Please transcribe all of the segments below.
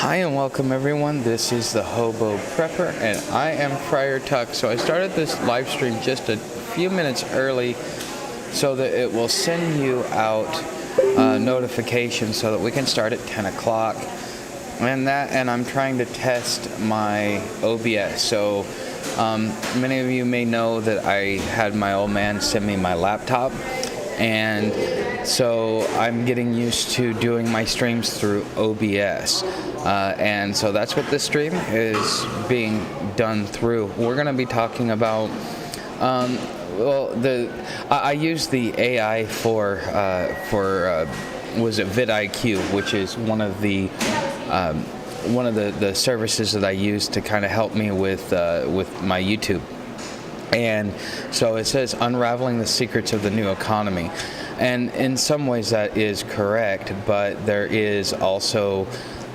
Hi and welcome everyone. This is the Hobo Prepper and I am Friar Tuck. So I started this live stream just a few minutes early so that it will send you out notifications so that we can start at 10 o'clock. And I'm trying to test my OBS. So many of you may know that I had my old man send me my laptop, and so I'm getting used to doing my streams through OBS. And so that's what this stream is being done through. We're going to be talking about, I use the AI for was it vidIQ, which is one of the services that I use to kind of help me with my YouTube. And so it says unraveling the secrets of the new economy. And in some ways that is correct, but there is also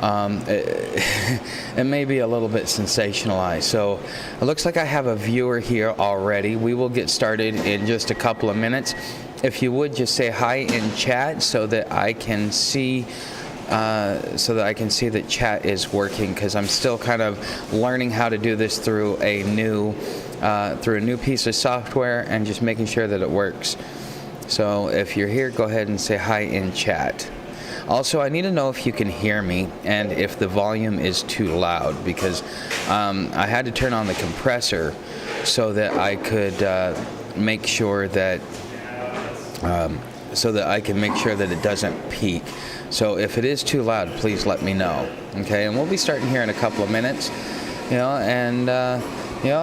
it may be a little bit sensationalized. So it looks like I have a viewer here already. We will get started in just a couple of minutes. If you would just say hi in chat so that I can see that chat is working, because I'm still kind of learning how to do this through a new piece of software and just making sure that it works. So if you're here, go ahead and say hi in chat. Also, I need to know if you can hear me and if the volume is too loud, because I had to turn on the compressor so that I could make sure that it doesn't peak. So if it is too loud, please let me know. Okay, and we'll be starting here in a couple of minutes. I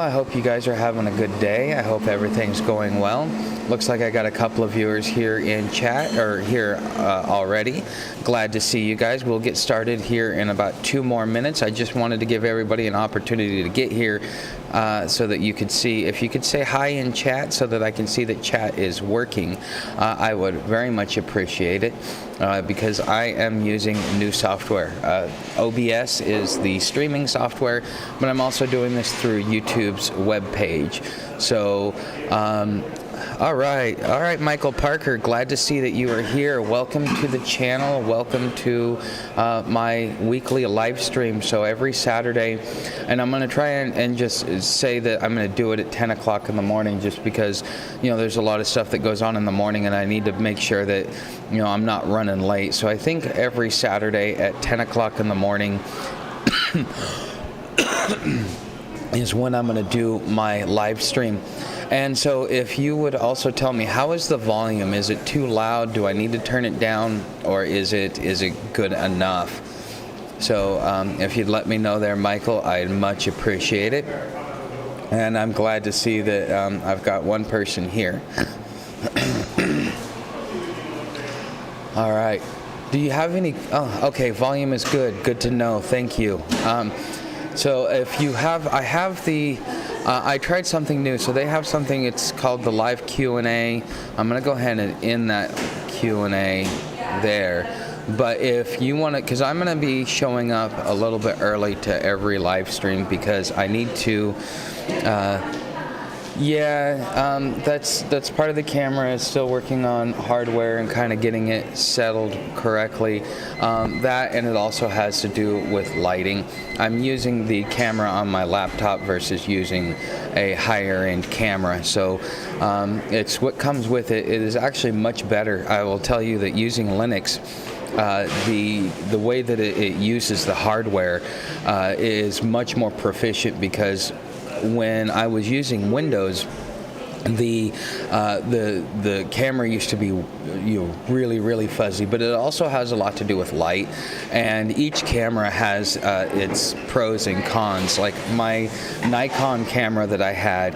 hope you guys are having a good day. I hope everything's going well. Looks like I got a couple of viewers here in chat, or here already. Glad to see you guys. We'll get started here in about 2 more minutes. I just wanted to give everybody an opportunity to get here so that you could see. If you could say hi in chat so that I can see that chat is working, I would very much appreciate it, because I am using new software. OBS is the streaming software, but I'm also doing this through YouTube's webpage. So, all right, Michael Parker, glad to see that you are here. Welcome to the channel. Welcome to my weekly live stream. So every Saturday, and I'm going to try and just say that I'm going to do it at 10 o'clock in the morning, just because, there's a lot of stuff that goes on in the morning and I need to make sure that, I'm not running late. So I think every Saturday at 10 o'clock in the morning is when I'm going to do my live stream. And so if you would also tell me, how is the volume? Is it too loud? Do I need to turn it down, or is it good enough? So if you'd let me know there, Michael, I'd much appreciate it. And I'm glad to see that I've got one person here. All right. Do you have any? Oh, okay. Volume is good. Good to know. Thank you. So if you have, I have the. I tried something new. So they have something. It's called the live Q&A. I'm gonna go ahead and end that Q&A there. But if you want to, because I'm gonna be showing up a little bit early to every live stream, because I need to. That's part of the camera. Is still working on hardware and kind of getting it settled correctly. That, and it also has to do with lighting. I'm using the camera on my laptop versus using a higher end camera. So it's what comes with it. It is actually much better. I will tell you that using Linux, the way that it uses the hardware is much more proficient, because when I was using Windows, the camera used to be really fuzzy, but it also has a lot to do with light, and each camera has its pros and cons. Like my Nikon camera that I had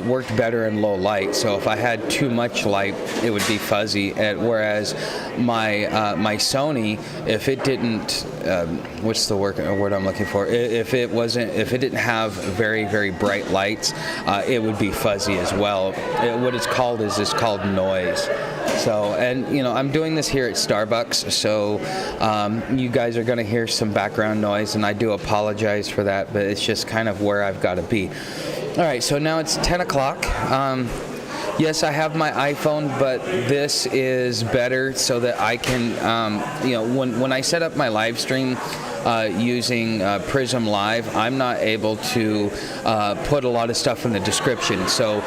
worked better in low light, so if I had too much light it would be fuzzy, whereas my Sony, if it didn't what's the word I'm looking for, if it didn't have very bright lights, it would be fuzzy as well. What it's called is called noise. So, and I'm doing this here at Starbucks, so you guys are going to hear some background noise, and I do apologize for that, but it's just kind of where I've got to be. All right, so now it's 10 o'clock. Yes, I have my iPhone, but this is better so that I can, when I set up my live stream using Prism Live, I'm not able to put a lot of stuff in the description. So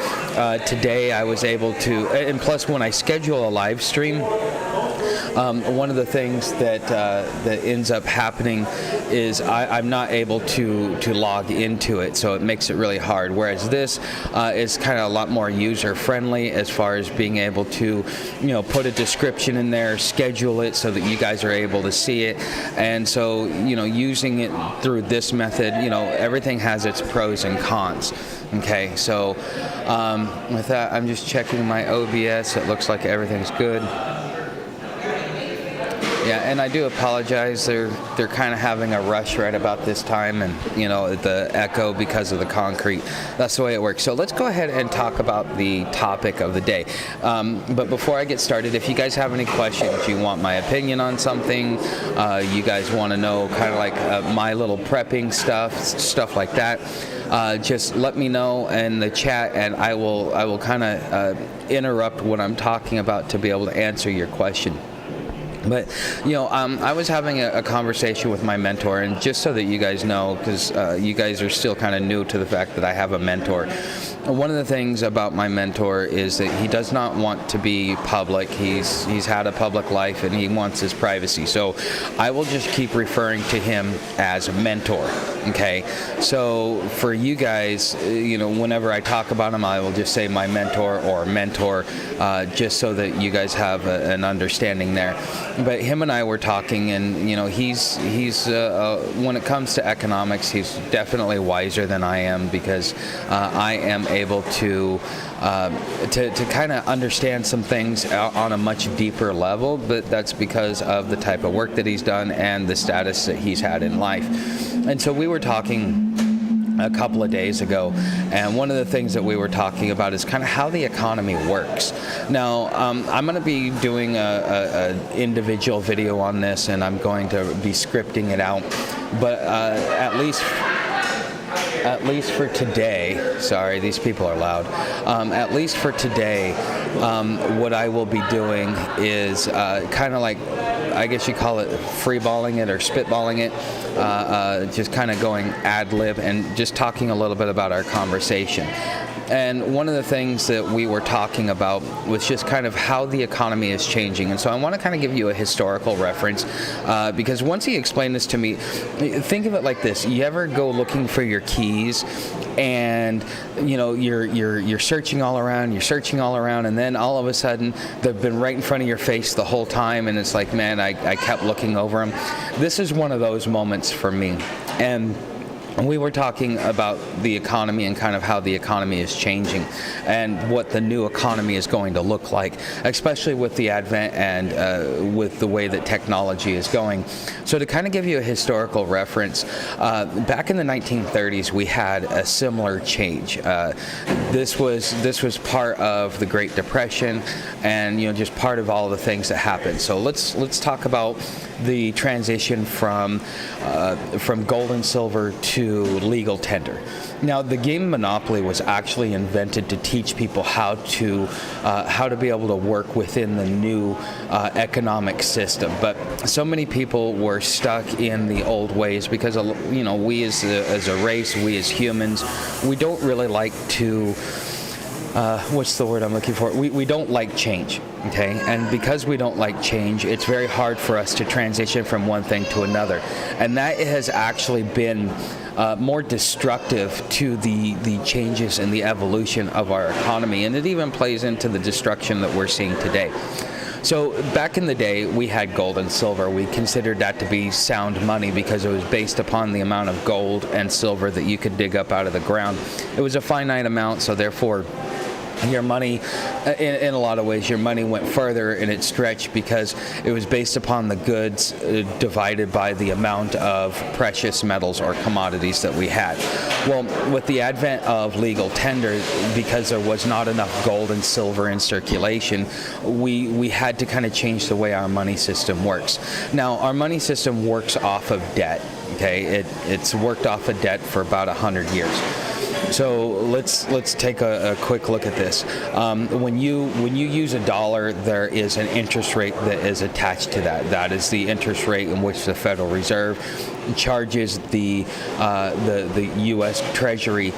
today I was able to, and plus when I schedule a live stream, one of the things that ends up happening is I'm not able to log into it, so it makes it really hard. Whereas this is kind of a lot more user friendly as far as being able to, put a description in there, schedule it so that you guys are able to see it. And so, using it through this method, everything has its pros and cons. Okay, so with that, I'm just checking my OBS. It looks like everything's good. Yeah, and I do apologize. They're kind of having a rush right about this time, and the echo because of the concrete. That's the way it works. So let's go ahead and talk about the topic of the day. But before I get started, if you guys have any questions, you want my opinion on something, you guys want to know kind of like my little prepping stuff like that. Just let me know in the chat, and I will kind of interrupt what I'm talking about to be able to answer your question. But, I was having a conversation with my mentor, and just so that you guys know, because you guys are still kind of new to the fact that I have a mentor, one of the things about my mentor is that he does not want to be public. He's had a public life, and he wants his privacy. So I will just keep referring to him as a mentor, okay? So for you guys, whenever I talk about him, I will just say my mentor or mentor, just so that you guys have an understanding there. But him and I were talking, and he's when it comes to economics, he's definitely wiser than I am, because I am able to kind of understand some things on a much deeper level. But that's because of the type of work that he's done and the status that he's had in life. And so we were talking a couple of days ago, and one of the things that we were talking about is kind of how the economy works. Now, I'm going to be doing a individual video on this, and I'm going to be scripting it out, but at least for today, sorry, these people are loud. At least for today, what I will be doing is kind of like, I guess you call it freeballing it or spitballing it, just kind of going ad lib and just talking a little bit about our conversation. And one of the things that we were talking about was just kind of how the economy is changing. And so I want to kind of give you a historical reference, because once he explained this to me, think of it like this. You ever go looking for your keys, and you're searching all around, and then all of a sudden they've been right in front of your face the whole time, and it's like, man, I kept looking over them. This is one of those moments for me. And we were talking about the economy and kind of how the economy is changing and what the new economy is going to look like, especially with the advent and with the way that technology is going. So to kind of give you a historical reference, back in the 1930s, we had a similar change. This was part of the Great Depression, and just part of all the things that happened. So let's talk about the transition from gold and silver to legal tender. Now, the game Monopoly was actually invented to teach people how to be able to work within the new economic system. But so many people were stuck in the old ways because we as a race, we as humans, we don't really like to. What's the word I'm looking for? We don't like change, okay? And because we don't like change, it's very hard for us to transition from one thing to another. And that has actually been more destructive to the changes and the evolution of our economy. And it even plays into the destruction that we're seeing today. So back in the day, we had gold and silver. We considered that to be sound money because it was based upon the amount of gold and silver that you could dig up out of the ground. It was a finite amount, so therefore your money, in a lot of ways, your money went further and it stretched because it was based upon the goods divided by the amount of precious metals or commodities that we had. Well, with the advent of legal tender, because there was not enough gold and silver in circulation, we had to kind of change the way our money system works. Now, our money system works off of debt, okay? It's worked off of debt for about 100 years. So let's take a quick look at this. When you use a dollar, there is an interest rate that is attached to that. That is the interest rate in which the Federal Reserve charges the U.S. Treasury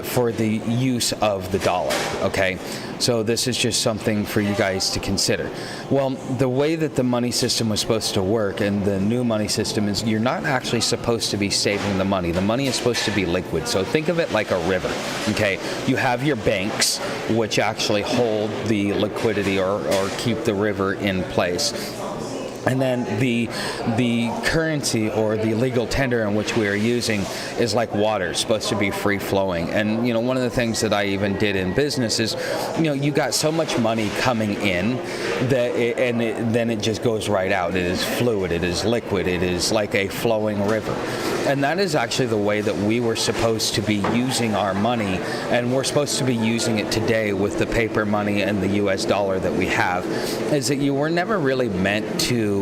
for the use of the dollar. Okay, so this is just something for you guys to consider. Well, the way that the money system was supposed to work, and the new money system, is you're not actually supposed to be saving the money. The money is supposed to be liquid. So think of it like a river. Okay, you have your banks, which actually hold the liquidity or keep the river in place. And then the currency or the legal tender in which we are using is like water, it's supposed to be free flowing. And one of the things that I even did in business is, you got so much money coming in that then it just goes right out. It is fluid, it is liquid, it is like a flowing river. And that is actually the way that we were supposed to be using our money, and we're supposed to be using it today with the paper money and the US dollar that we have, is that you were never really meant to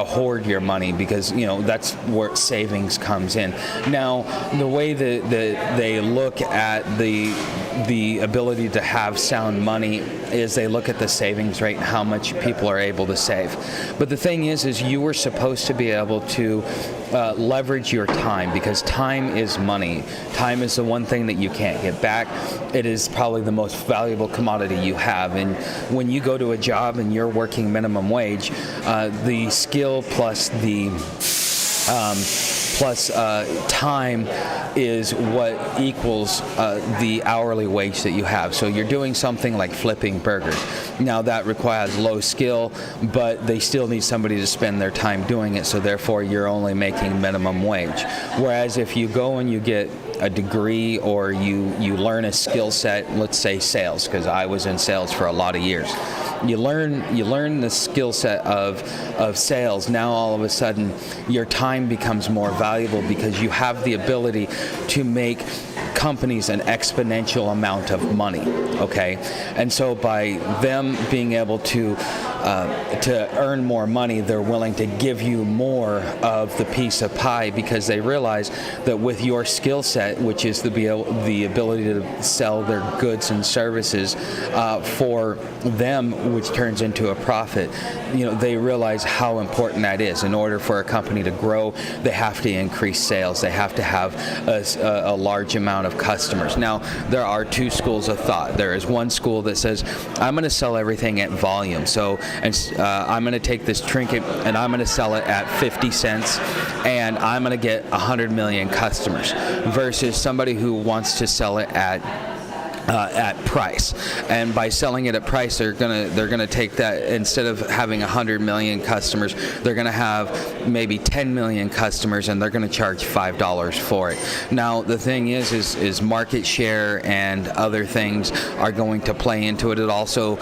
hoard your money, because that's where savings comes in. Now, the way that they look at the ability to have sound money is they look at the savings rate and how much people are able to save. But the thing is you were supposed to be able to leverage your time, because time is money. Time is the one thing that you can't get back. It is probably the most valuable commodity you have. And when you go to a job and you're working minimum wage, the skill plus the time is what equals the hourly wage that you have. So you're doing something like flipping burgers. Now that requires low skill, but they still need somebody to spend their time doing it, so therefore you're only making minimum wage. Whereas if you go and you get a degree, or you learn a skill set, let's say sales, because I was in sales for a lot of years. You learn the skill set of sales. Now all of a sudden your time becomes more valuable, because you have the ability to make companies an exponential amount of money. Okay, and so by them being able to earn more money, they're willing to give you more of the piece of pie, because they realize that with your skill set, which is the ability to sell their goods and services for them, which turns into a profit, they realize how important that is. In order for a company to grow, they have to increase sales. They have to have a large amount of customers. Now, there are two schools of thought. There is one school that says, I'm going to sell everything at volume. So I'm going to take this trinket and I'm going to sell it at 50 cents, and I'm going to get 100 million customers, versus somebody who wants to sell it at price. And by selling it at price, they're gonna take that, instead of having 100 million customers, they're gonna have maybe 10 million customers, and they're gonna charge $5 for it. Now the thing is market share and other things are going to play into it. It also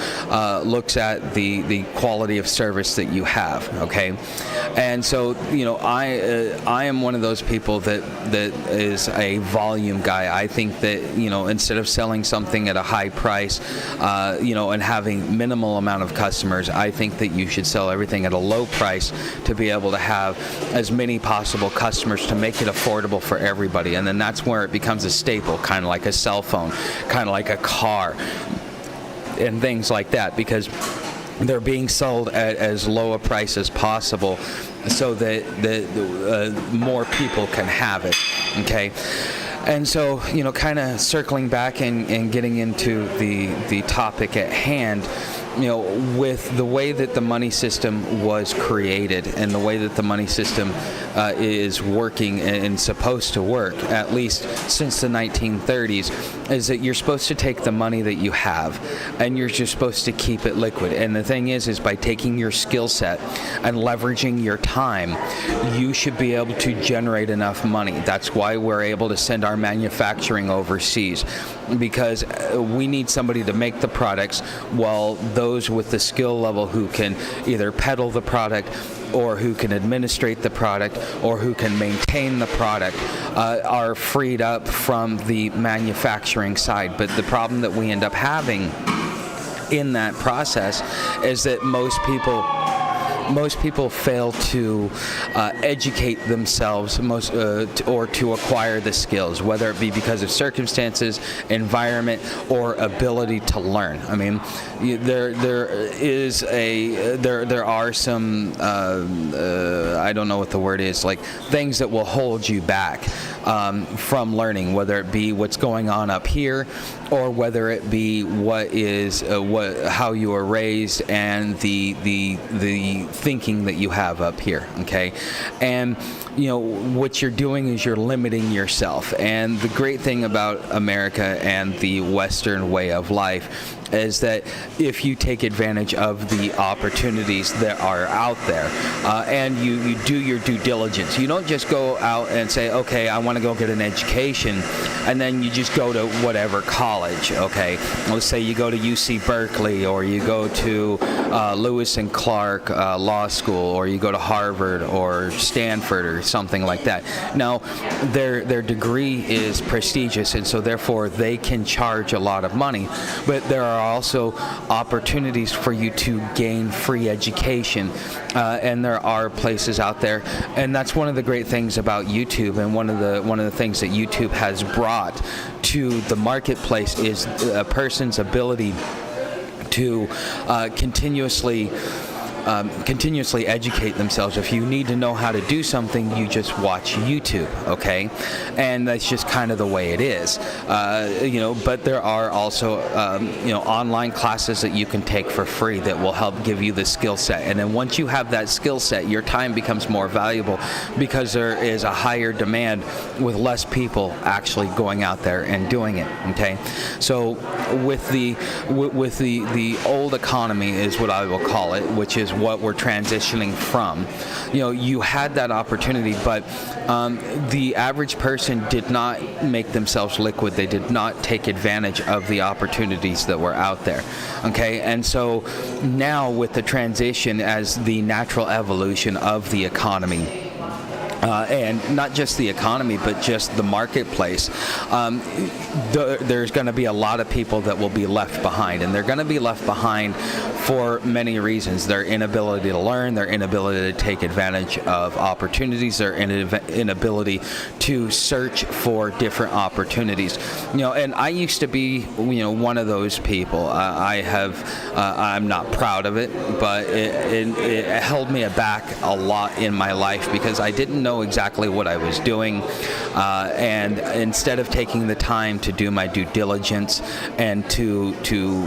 looks at the quality of service that you have. Okay, and so I am one of those people that is a volume guy. I think that instead of selling something at a high price, and having minimal amount of customers, I think that you should sell everything at a low price to be able to have as many possible customers, to make it affordable for everybody. And then that's where it becomes a staple, kind of like a cell phone, kind of like a car, and things like that, because they're being sold at as low a price as possible, so that more people can have it. Okay. And so, kind of circling back and getting into the topic at hand, with the way that the money system was created and the way that the money system is working and supposed to work, at least since the 1930s, is that you're supposed to take the money that you have and you're just supposed to keep it liquid. And the thing is by taking your skill set and leveraging your time, you should be able to generate enough money. That's why we're able to send our manufacturing overseas, because we need somebody to make the products, while those with the skill level who can either peddle the product, or who can administrate the product, or who can maintain the product, are freed up from the manufacturing side. But the problem that we end up having in that process is that most people most people fail to educate themselves or to acquire the skills, whether it be because of circumstances, environment, or ability to learn. I mean, there are some I don't know what the word is, like things that will hold you back from learning, whether it be what's going on up here, or whether it be how you are raised and the thinking that you have up here. Okay, and what you're doing is you're limiting yourself. And the great thing about America and the Western way of life is that if you take advantage of the opportunities that are out there, and you do your due diligence, you don't just go out and say, okay, I want to go get an education, and then you just go to whatever college. Okay, let's say you go to UC Berkeley, or you go to Lewis and Clark Law School, or you go to Harvard or Stanford or something like that. Now, their degree is prestigious, and so therefore they can charge a lot of money, but there are also opportunities for you to gain free education, and there are places out there, and that's one of the great things about YouTube, and one of the things that YouTube has brought to the marketplace is a person's ability to continuously educate themselves. If you need to know how to do something, you just watch YouTube, okay? And that's just kind of the way it is. But there are also, online classes that you can take for free that will help give you the skill set. And then once you have that skill set, your time becomes more valuable because there is a higher demand with less people actually going out there and doing it, okay? So with the old economy is what I will call it, which is what we're transitioning from. You had that opportunity, but the average person did not make themselves liquid. They did not take advantage of the opportunities that were out there. Okay, and so now with the transition as the natural evolution of the economy, and not just the economy, but just the marketplace, there's going to be a lot of people that will be left behind, and they're going to be left behind for many reasons. Their inability to learn, their inability to take advantage of opportunities, their inability to search for different opportunities. And I used to be, one of those people. I'm not proud of it, but it held me back a lot in my life because I didn't know exactly what I was doing, and instead of taking the time to do my due diligence and to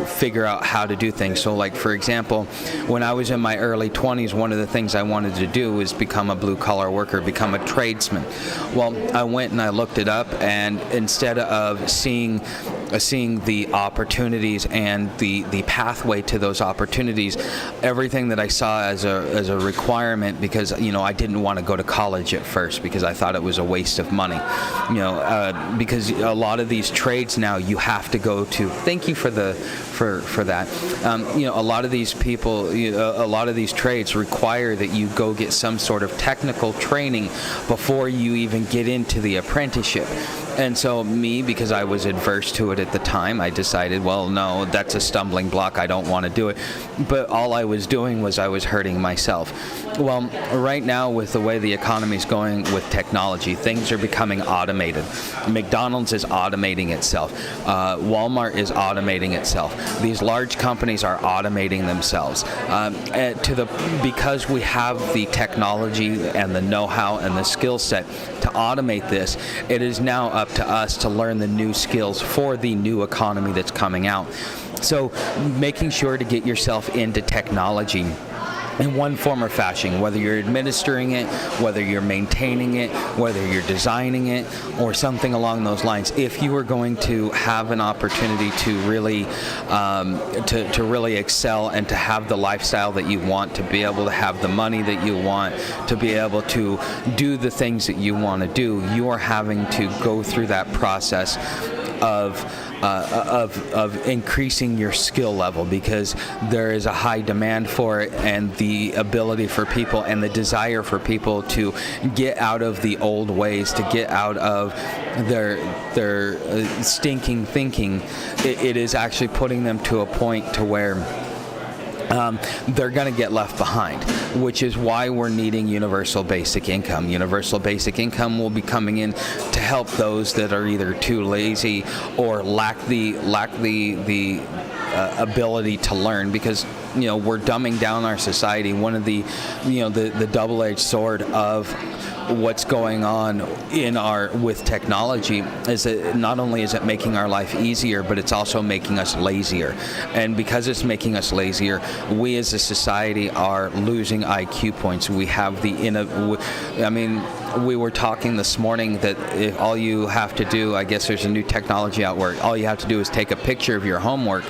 figure out how to do things. So like, for example, when I was in my early 20s, one of the things I wanted to do was become a blue-collar worker, become a tradesman. Well, I went and I looked it up, and instead of seeing the opportunities and the pathway to those opportunities, everything that I saw as a requirement, because I didn't want to go to college at first because I thought it was a waste of money, because a lot of these trades now you have to go to. Thank you for that. A lot of these people, a lot of these trades require that you go get some sort of technical training before you even get into the apprenticeship. And so because I was adverse to it at the time, I decided, well, no, that's a stumbling block. I don't want to do it. But all I was doing was I was hurting myself. Well, right now, with the way the economy is going with technology, things are becoming automated. McDonald's is automating itself. Walmart is automating itself. These large companies are automating themselves. Because we have the technology and the know-how and the skill set to automate this, it is now up to us to learn the new skills for the new economy that's coming out. So making sure to get yourself into technology in one form or fashion, whether you're administering it, whether you're maintaining it, whether you're designing it, or something along those lines. If you are going to have an opportunity to really to really excel and to have the lifestyle that you want, to be able to have the money that you want, to be able to do the things that you want to do, you are having to go through that process of increasing your skill level, because there is a high demand for it, and the ability for people and the desire for people to get out of the old ways, to get out of their stinking thinking. It is actually putting them to a point to where they're going to get left behind, which is why we're needing universal basic income. Universal basic income will be coming in to help those that are either too lazy or lack the ability to learn, because we're dumbing down our society. One of the the double-edged sword of what's going on with technology is that not only is it making our life easier, but it's also making us lazier. And because it's making us lazier, we as a society are losing IQ points. We have we were talking this morning that if all you have to do, I guess there's a new technology out where all you have to do is take a picture of your homework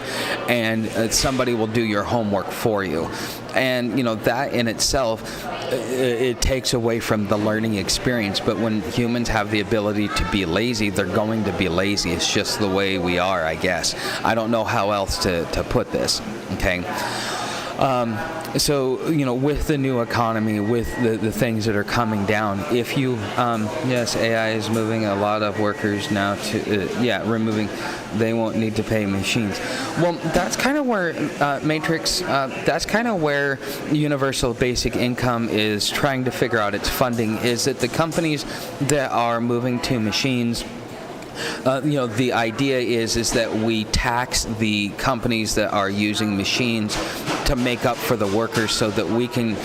and somebody will do your homework for you. And that in itself, it takes away from the learning experience. But when humans have the ability to be lazy, they're going to be lazy. It's just the way we are, I guess. I don't know how else to put this, okay? So, with the new economy, with the things that are coming down, if you, yes, AI is moving a lot of workers now to, removing, they won't need to pay machines. Well, that's kind of where, Matrix, that's kind of where universal basic income is trying to figure out its funding, is that the companies that are moving to machines, the idea is that we tax the companies that are using machines to make up for the workers so that we can,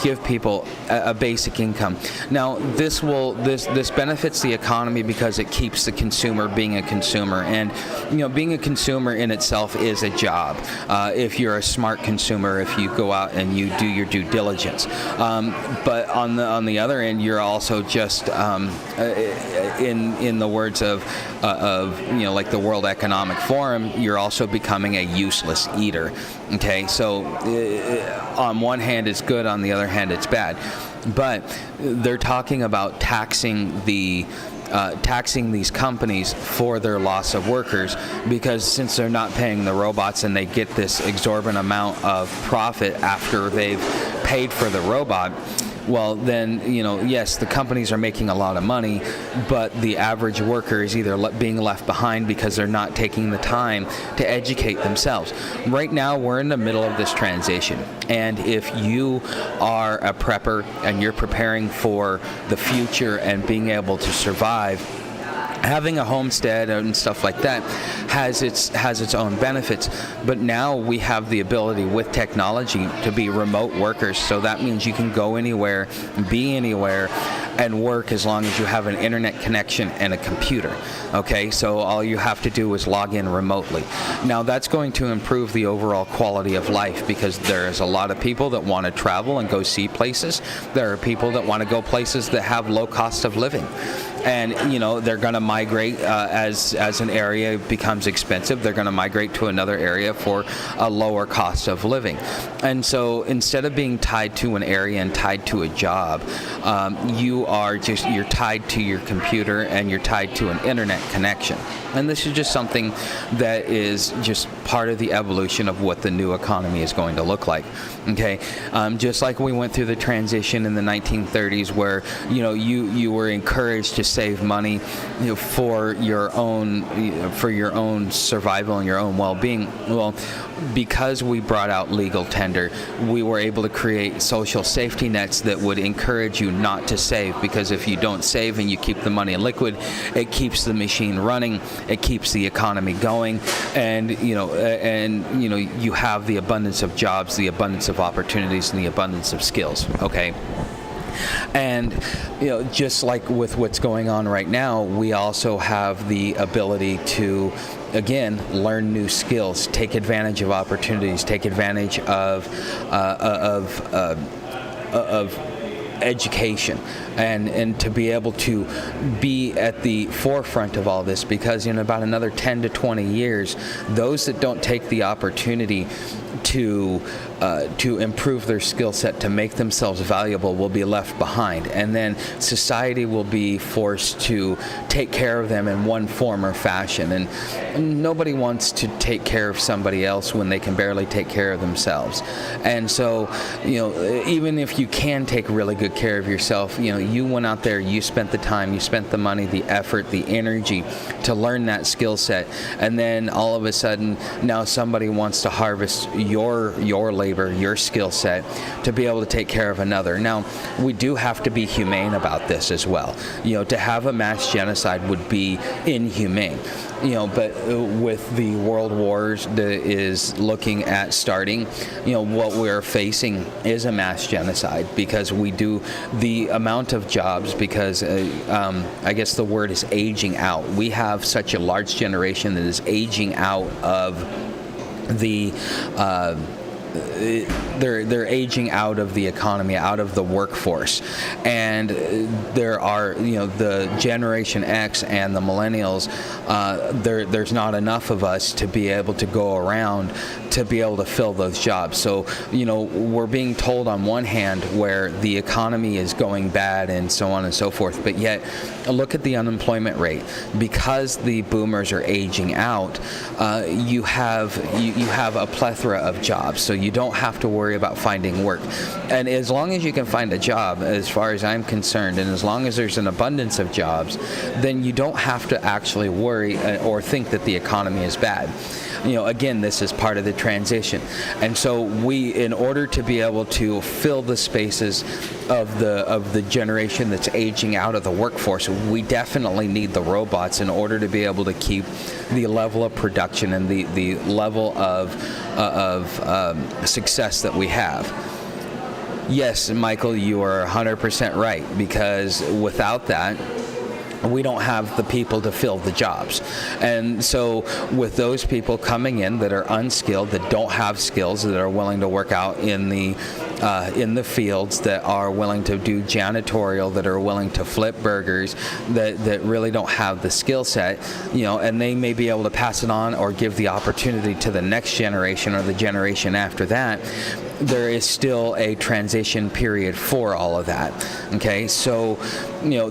give people a basic income. Now, this benefits the economy because it keeps the consumer being a consumer. And, being a consumer in itself is a job. If you're a smart consumer, if you go out and you do your due diligence. But on the other end, you're also just, in the words of like the World Economic Forum, you're also becoming a useless eater. Okay, so on one hand it's good, on the other hand it's bad. But they're talking about taxing these companies for their loss of workers, because since they're not paying the robots and they get this exorbitant amount of profit after they've paid for the robot, well, then, yes, the companies are making a lot of money, but the average worker is either being left behind because they're not taking the time to educate themselves. Right now, we're in the middle of this transition, and if you are a prepper and you're preparing for the future and being able to survive, having a homestead and stuff like that has its own benefits. But now we have the ability with technology to be remote workers. So that means you can go anywhere, be anywhere, and work as long as you have an internet connection and a computer. Okay, so all you have to do is log in remotely. Now that's going to improve the overall quality of life, because there's a lot of people that want to travel and go see places. There are people that want to go places that have low cost of living. And they're going to migrate as an area becomes expensive. They're going to migrate to another area for a lower cost of living. And so instead of being tied to an area and tied to a job, you're tied to your computer and you're tied to an internet connection. And this is just something that is just part of the evolution of what the new economy is going to look like. Okay, just like we went through the transition in the 1930s, where you were encouraged to save money, for your own survival and your own well-being. Well, because we brought out legal tender, we were able to create social safety nets that would encourage you not to save, because if you don't save and you keep the money in liquid, it keeps the machine running, it keeps the economy going, and you have the abundance of jobs, the abundance of opportunities, and the abundance of skills. Okay. And just like with what's going on right now, we also have the ability to, again, learn new skills, take advantage of opportunities, take advantage of education, and to be able to be at the forefront of all this, because in about another 10 to 20 years, those that don't take the opportunity to improve their skill set, to make themselves valuable, will be left behind, and then society will be forced to take care of them in one form or fashion. And nobody wants to take care of somebody else when they can barely take care of themselves. And so, even if you can take really good care of yourself, you went out there, you spent the time, you spent the money, the effort, the energy to learn that skill set, and then all of a sudden now somebody wants to harvest your labor, your skill set, to be able to take care of another. Now, we do have to be humane about this as well. To have a mass genocide would be inhumane. But with the world wars that is looking at starting, what we're facing is a mass genocide, because we do the amount of jobs, because I guess the word is aging out. We have such a large generation that is aging out of the they're aging out of the economy, out of the workforce, and there are the Generation X and the millennials. There's not enough of us to be able to go around to be able to fill those jobs. So we're being told on one hand where the economy is going bad and so on and so forth, but yet look at the unemployment rate. Because the boomers are aging out, you have a plethora of jobs, so you don't have to worry about finding work. And as long as you can find a job, as far as I'm concerned, and as long as there's an abundance of jobs, then you don't have to actually worry or think that the economy is bad. Again, this is part of the transition. And so we, in order to be able to fill the spaces of the generation that's aging out of the workforce, we definitely need the robots in order to be able to keep the level of production and the level of success that we have. Yes, Michael, you are 100% right, because without that, we don't have the people to fill the jobs. And so with those people coming in that are unskilled, that don't have skills, that are willing to work out in the fields, that are willing to do janitorial, that are willing to flip burgers, that really don't have the skill set, and they may be able to pass it on or give the opportunity to the next generation or the generation after that, there is still a transition period for all of that. Okay, so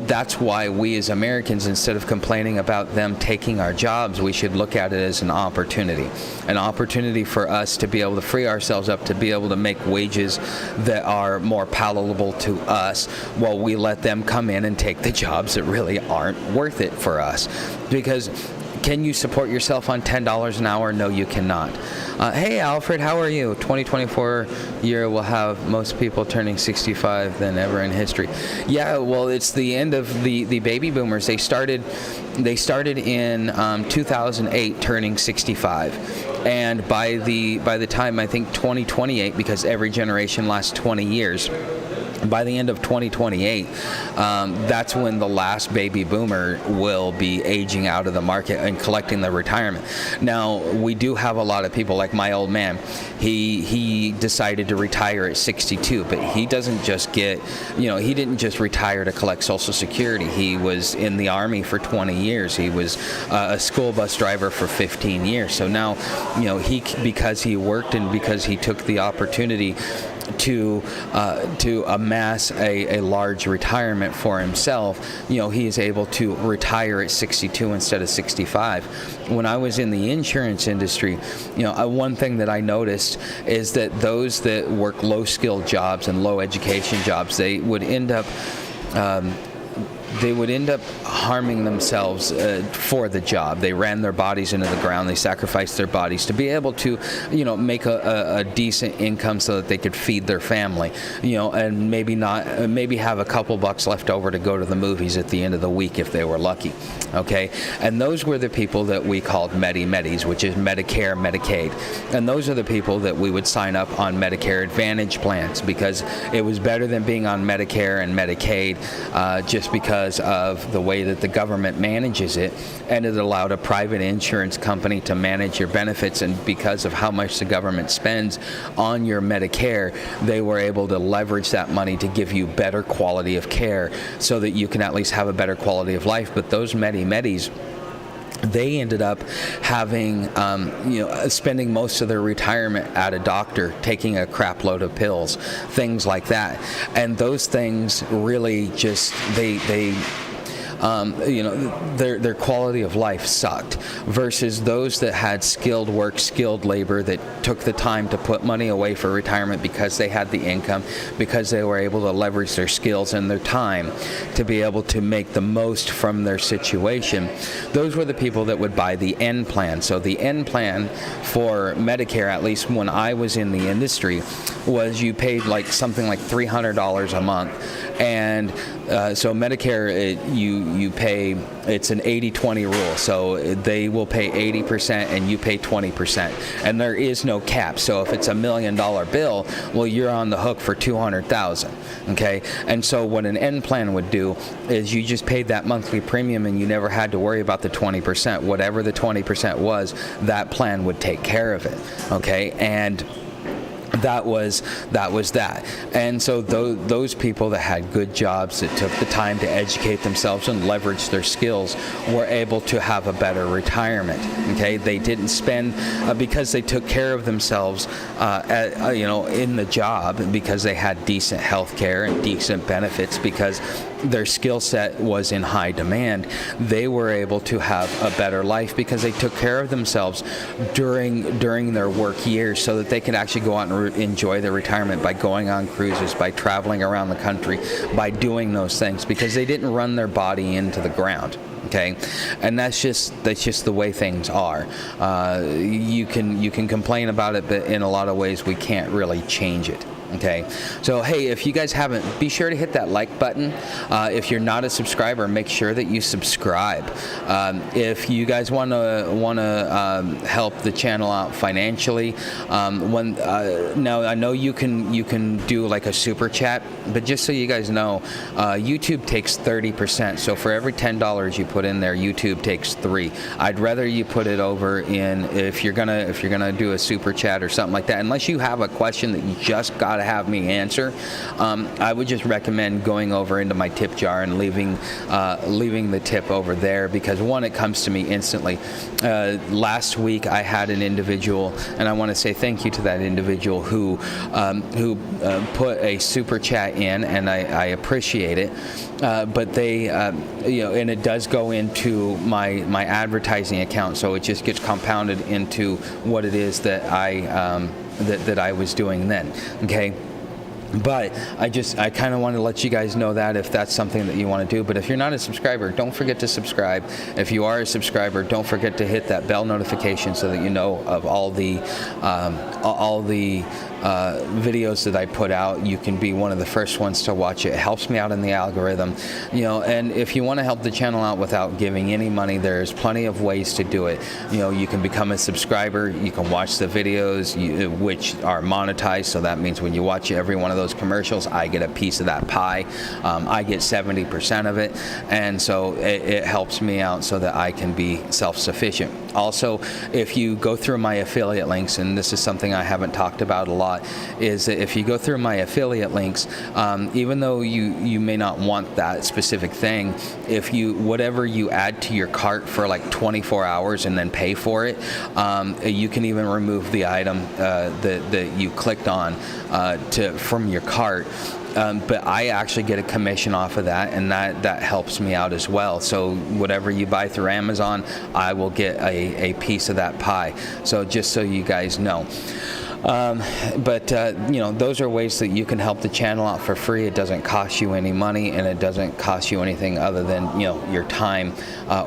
that's why we as Americans, instead of complaining about them taking our jobs, we should look at it as an opportunity for us to be able to free ourselves up, to be able to make wages that are more palatable to us, while we let them come in and take the jobs that really aren't worth it for us. Because can you support yourself on $10 an hour? No, you cannot. Hey, Alfred, how are you? 2024 year will have most people turning 65 than ever in history. Yeah, well, it's the end of the baby boomers. They started in 2008, turning 65, and by the time, I think, 2028, because every generation lasts 20 years. By the end of 2028, that's when the last baby boomer will be aging out of the market and collecting the retirement. Now, we do have a lot of people, like my old man. He decided to retire at 62, but he doesn't just he didn't just retire to collect Social Security. He was in the Army for 20 years. He was a school bus driver for 15 years. So now, because he worked and because he took the opportunity to amass a large retirement for himself, he is able to retire at 62 instead of 65. When I was in the insurance industry, one thing that I noticed is that those that work low-skilled jobs and low-education jobs, they would end up harming themselves for the job. They ran their bodies into the ground. They sacrificed their bodies to be able to, make a decent income so that they could feed their family, and maybe have a couple bucks left over to go to the movies at the end of the week if they were lucky. Okay, and those were the people that we called Medis, which is Medicare, Medicaid, and those are the people that we would sign up on Medicare Advantage plans, because it was better than being on Medicare and Medicaid, just because of the way that the government manages it, and it allowed a private insurance company to manage your benefits, and because of how much the government spends on your Medicare, they were able to leverage that money to give you better quality of care so that you can at least have a better quality of life. But those Medis, they ended up having, spending most of their retirement at a doctor, taking a crap load of pills, things like that. And those things really just, they their quality of life sucked, versus those that had skilled work, skilled labor that took the time to put money away for retirement because they had the income, because they were able to leverage their skills and their time to be able to make the most from their situation. Those were the people that would buy the N plan. So the N plan for Medicare, at least when I was in the industry, was you paid like something like $300 a month. And so Medicare, you pay, it's an 80-20 rule. So they will pay 80% and you pay 20%. And there is no cap. So if it's $1 million bill, well, you're on the hook for $200,000. Okay. And so what an N plan would do is you just paid that monthly premium and you never had to worry about the 20%. Whatever the 20% was, that plan would take care of it. Okay. And that was that. And so those people that had good jobs, that took the time to educate themselves and leverage their skills, were able to have a better retirement. Okay, they didn't spend because they took care of themselves in the job, because they had decent health care and decent benefits, because their skill set was in high demand. They were able to have a better life because they took care of themselves during their work years, so that they could actually go out and enjoy their retirement by going on cruises, by traveling around the country, by doing those things, because they didn't run their body into the ground. Okay, and that's just the way things are. You can complain about it, but in a lot of ways we can't really change it. Okay, so hey, if you guys haven't, be sure to hit that like button. If you're not a subscriber, make sure that you subscribe. If you guys want to help the channel out financially, now I know you can do like a super chat, but just so you guys know, YouTube takes 30%. So for every $10 you put in there, YouTube takes $3. I'd rather you put it over in, if you're gonna do a super chat or something like that, unless you have a question that you just gotta have me answer, I would just recommend going over into my tip jar and leaving the tip over there, because one, it comes to me instantly. Last week I had an individual, and I want to say thank you to that individual who put a super chat in, and I appreciate it. But they, and it does go into my advertising account, so it just gets compounded into what it is that I was doing then. Okay. But I kind of want to let you guys know that if that's something that you want to do. But if you're not a subscriber, don't forget to subscribe. If you are a subscriber, don't forget to hit that bell notification so that you know of all the videos that I put out. You can be one of the first ones to watch it. It helps me out in the algorithm, and if you want to help the channel out without giving any money, there's plenty of ways to do it. You can become a subscriber. You can watch the videos which are monetized, so that means when you watch every one of those commercials, I get a piece of that pie. I get 70% of it, and so it helps me out so that I can be self-sufficient. Also, if you go through my affiliate links, and this is something I haven't talked about a lot, is that if you go through my affiliate links, even though you may not want that specific thing, whatever you add to your cart for like 24 hours and then pay for it, you can even remove the item that you clicked on from your cart. But I actually get a commission off of that, and that helps me out as well. So whatever you buy through Amazon, I will get a piece of that pie. So just so you guys know. But those are ways that you can help the channel out for free. It doesn't cost you any money, and it doesn't cost you anything other than your time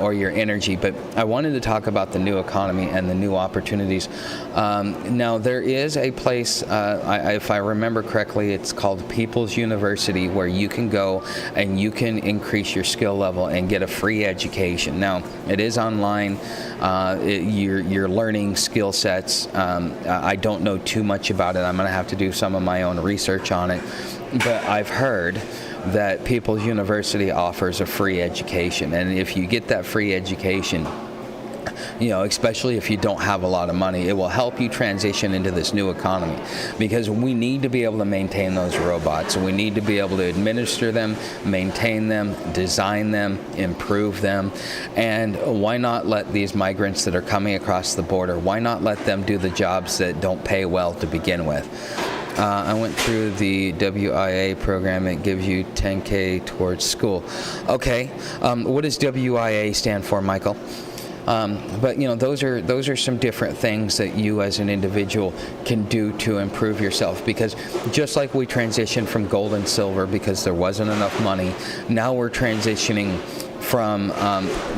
or your energy. But I wanted to talk about the new economy and the new opportunities. Now there is a place, if I remember correctly, it's called People's University, where you can go and you can increase your skill level and get a free education. Now it is online. You're learning skill sets. I don't know too much about it. I'm going to have to do some of my own research on it. But I've heard that People's University offers a free education. And if you get that free education, especially if you don't have a lot of money, it will help you transition into this new economy, because we need to be able to maintain those robots. We need to be able to administer them, maintain them, design them, improve them. And why not let these migrants that are coming across the border, why not let them do the jobs that don't pay well to begin with? I went through the WIA program. It gives you $10K towards school. Okay, what does WIA stand for, Michael? But those are some different things that you as an individual can do to improve yourself, because just like we transitioned from gold and silver because there wasn't enough money, now we're transitioning from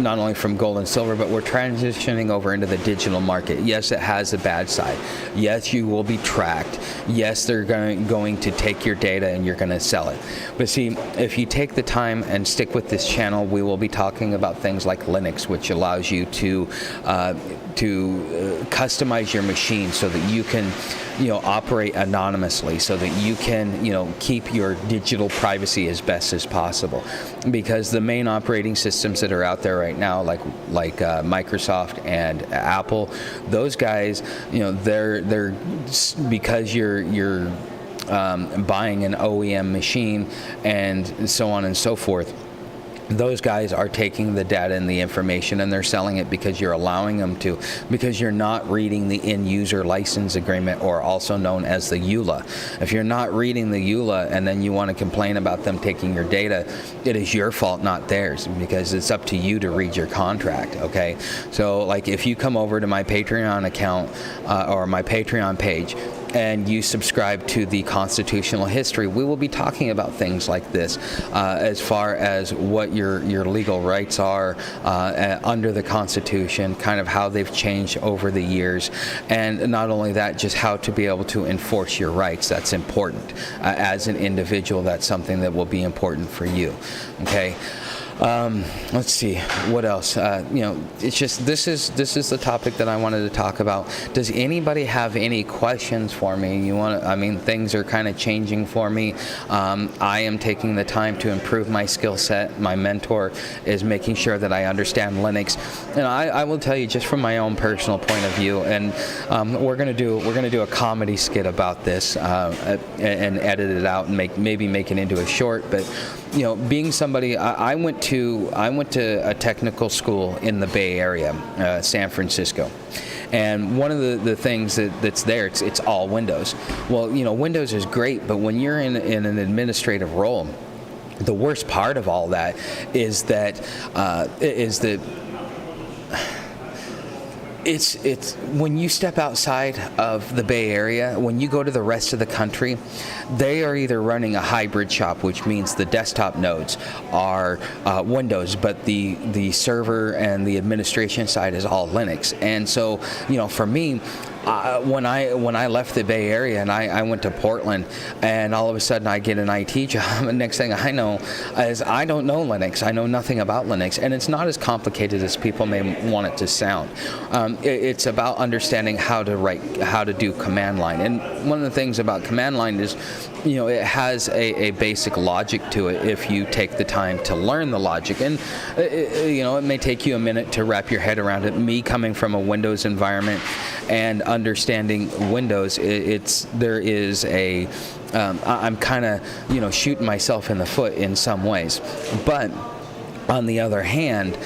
not only from gold and silver, but we're transitioning over into the digital market. Yes, it has a bad side. Yes, you will be tracked. Yes, they're going to take your data and you're going to sell it. But see, if you take the time and stick with this channel, we will be talking about things like Linux, which allows you to customize your machine so that you can operate anonymously, so that you can keep your digital privacy as best as possible. Because the main operating systems that are out there right now, like Microsoft and Apple, those guys, they're because you're buying an OEM machine and so on and so forth, those guys are taking the data and the information and they're selling it because you're allowing them to, because you're not reading the end user license agreement, or also known as the EULA. If you're not reading the EULA and then you want to complain about them taking your data, it is your fault, not theirs, because it's up to you to read your contract, okay? So like if you come over to my Patreon account or my Patreon page, and you subscribe to the constitutional history, we will be talking about things like this, as far as what your legal rights are under the Constitution, kind of how they've changed over the years, and not only that, just how to be able to enforce your rights. That's important. As an individual, that's something that will be important for you, okay? Let's see what else. It's just this is the topic that I wanted to talk about. Does anybody have any questions for me? Things are kind of changing for me. I am taking the time to improve my skill set. My mentor is making sure that I understand Linux. And I will tell you, just from my own personal point of view, and we're gonna do a comedy skit about this and edit it out and maybe make it into a short. But being somebody, I went to a technical school in the Bay Area, San Francisco, and one of the things that's there, it's all Windows. Well, Windows is great, but when you're in an administrative role, the worst part of all that is that it's when you step outside of the Bay Area, when you go to the rest of the country, they are either running a hybrid shop, which means the desktop nodes are Windows, but the server and the administration side is all Linux. And so, for me, when I left the Bay Area and I went to Portland, and all of a sudden I get an IT job, and next thing I know is I don't know Linux. I know nothing about Linux, and it's not as complicated as people may want it to sound. It's about understanding how to do command line. And one of the things about command line is, it has a basic logic to it if you take the time to learn the logic. And it may take you a minute to wrap your head around it. Me coming from a Windows environment and understanding Windows, I'm kind of shooting myself in the foot in some ways. But on the other hand,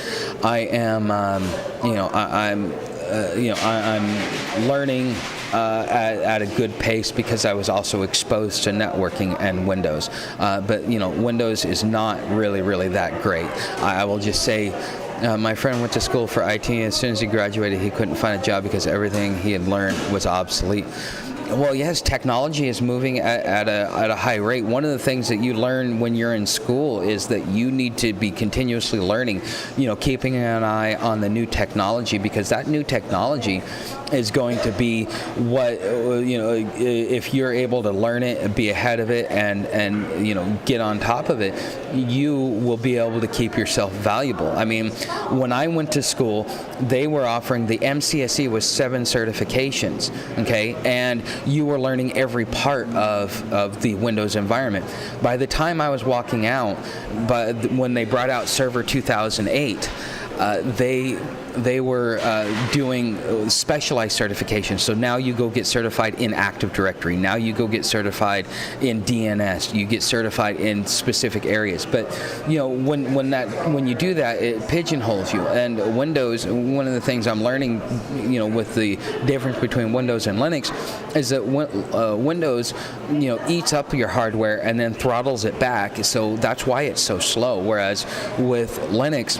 I am I'm learning at a good pace because I was also exposed to networking and Windows. But Windows is not really that great. I will just say, my friend went to school for IT, and as soon as he graduated, he couldn't find a job because everything he had learned was obsolete. Well, yes, technology is moving at a high rate. One of the things that you learn when you're in school is that you need to be continuously learning, keeping an eye on the new technology, because that new technology is going to be what, if you're able to learn it, be ahead of it, and get on top of it, you will be able to keep yourself valuable. I mean, when I went to school, they were offering, the MCSE was 7 certifications, okay, and you were learning every part of the Windows environment. By the time I was walking out, but when they brought out Server 2008, they were doing specialized certifications. So now you go get certified in Active Directory. Now you go get certified in DNS. You get certified in specific areas. But when you do that, it pigeonholes you. And Windows, one of the things I'm learning, with the difference between Windows and Linux, is that Windows, eats up your hardware and then throttles it back. So that's why it's so slow. Whereas with Linux,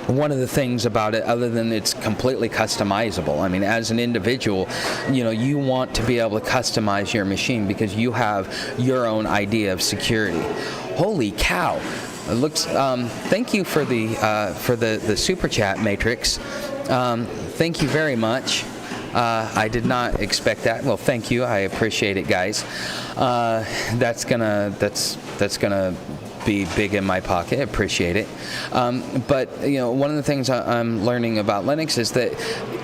one of the things about it, other than it's completely customizable, I mean, as an individual, you want to be able to customize your machine because you have your own idea of security. Holy cow! It looks. Thank you for the super chat, Matrix. Thank you very much. I did not expect that. Well, thank you. I appreciate it, guys. That's gonna be big in my pocket. I appreciate it. But one of the things I'm learning about Linux is that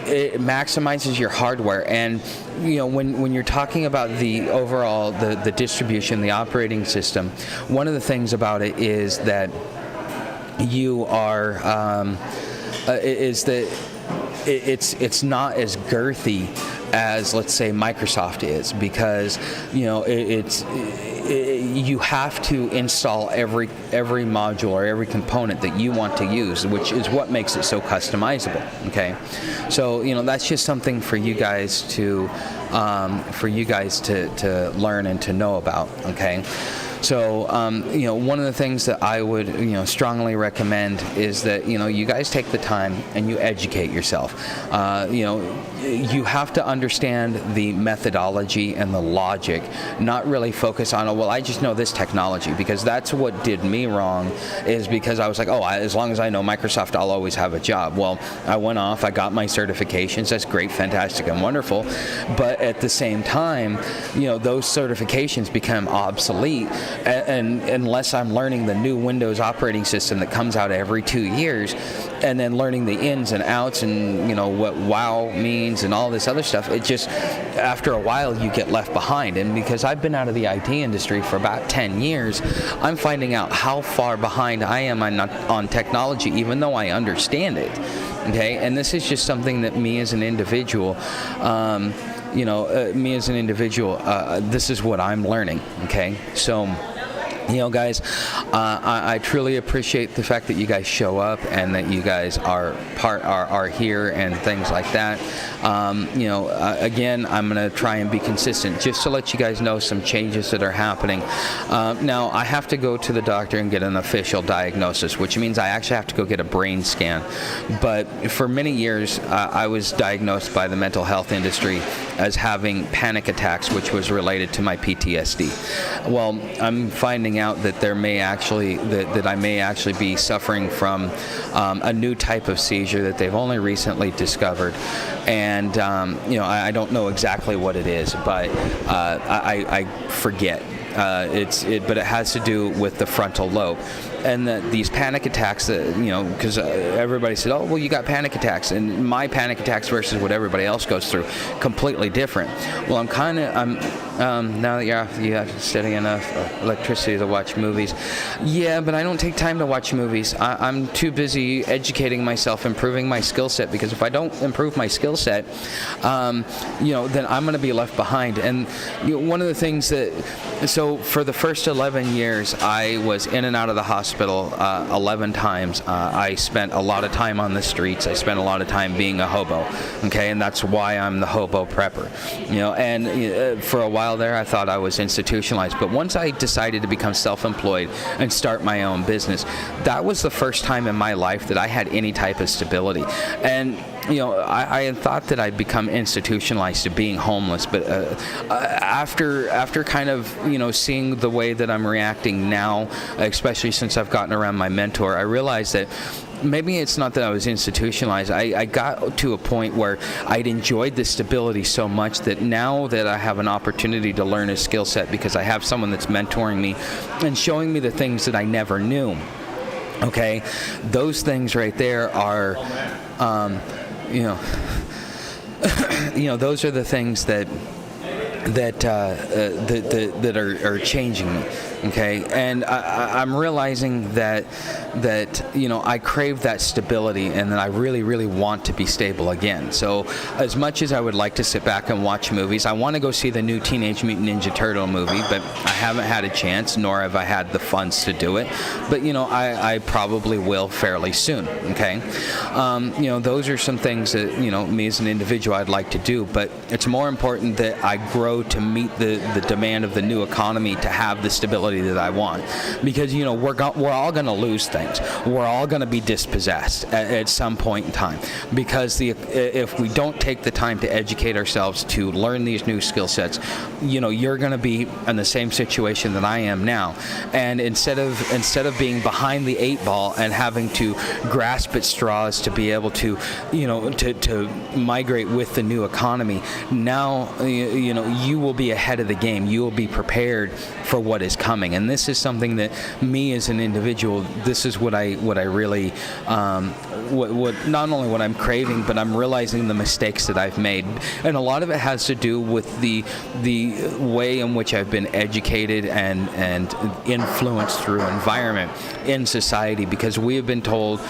it maximizes your hardware, and when you're talking about the overall the distribution, the operating system, one of the things about it is that you are is that it's not as girthy as, let's say, Microsoft is, because you have to install every module or every component that you want to use, which is what makes it so customizable. Okay, so that's just something for you guys to learn and to know about. Okay. So, one of the things that I would, strongly recommend is that, you guys take the time and you educate yourself. You have to understand the methodology and the logic, not really focus on, well, I just know this technology, because that's what did me wrong, is because I was like, as long as I know Microsoft, I'll always have a job. Well, I went off, I got my certifications, that's great, fantastic, and wonderful, but at the same time, those certifications become obsolete. And unless I'm learning the new Windows operating system that comes out every 2 years, and then learning the ins and outs and what WoW means and all this other stuff, it just, after a while, you get left behind. And because I've been out of the IT industry for about 10 years, I'm finding out how far behind I am on technology, even though I understand it. Okay, and this is just something that me as an individual, this is what I'm learning. Okay, so. Guys, I truly appreciate the fact that you guys show up and that you guys are here and things like that. Again, I'm going to try and be consistent just to let you guys know some changes that are happening. Now, I have to go to the doctor and get an official diagnosis, which means I actually have to go get a brain scan. But for many years, I was diagnosed by the mental health industry as having panic attacks, which was related to my PTSD. Well, I'm finding out that I may actually be suffering from a new type of seizure that they've only recently discovered, and I don't know exactly what it is, but I forget. But it has to do with the frontal lobe, and these panic attacks that because everybody said, oh well, you got panic attacks, and my panic attacks versus what everybody else goes through, completely different. Well, now that you have steady enough electricity to watch movies, yeah, but I don't take time to watch movies. I'm too busy educating myself, improving my skill set, because if I don't improve my skill set, then I'm going to be left behind. And one of the things so for the first 11 years, I was in and out of the hospital 11 times. I spent a lot of time on the streets. I spent a lot of time being a hobo. Okay, and that's why I'm the hobo prepper. And for a while there, I thought I was institutionalized. But once I decided to become self-employed and start my own business, that was the first time in my life that I had any type of stability. And I had thought that I'd become institutionalized to being homeless, but after kind of seeing the way that I'm reacting now, especially since I've gotten around my mentor, I realized that maybe it's not that I was institutionalized. I got to a point where I'd enjoyed the stability so much that now that I have an opportunity to learn a skill set because I have someone that's mentoring me and showing me the things that I never knew. Okay, those things right there are, those are the things that are changing me. Okay, and I'm realizing that I crave that stability, and that I really, really want to be stable again. So as much as I would like to sit back and watch movies, I want to go see the new Teenage Mutant Ninja Turtle movie, but I haven't had a chance, nor have I had the funds to do it. But I probably will fairly soon. Okay, those are some things that me as an individual I'd like to do, but it's more important that I grow to meet the demand of the new economy, to have the stability that I want, because we're all going to lose things. We're all going to be dispossessed at some point in time, because if we don't take the time to educate ourselves to learn these new skill sets, you're going to be in the same situation that I am now. And instead of being behind the 8 ball and having to grasp at straws to be able to to migrate with the new economy, now you will be ahead of the game. You will be prepared for what is coming. And this is something that me as an individual, this is what I really what not only what I'm craving, but I'm realizing the mistakes that I've made. And a lot of it has to do with the way in which I've been educated and influenced through environment in society, because we have been told,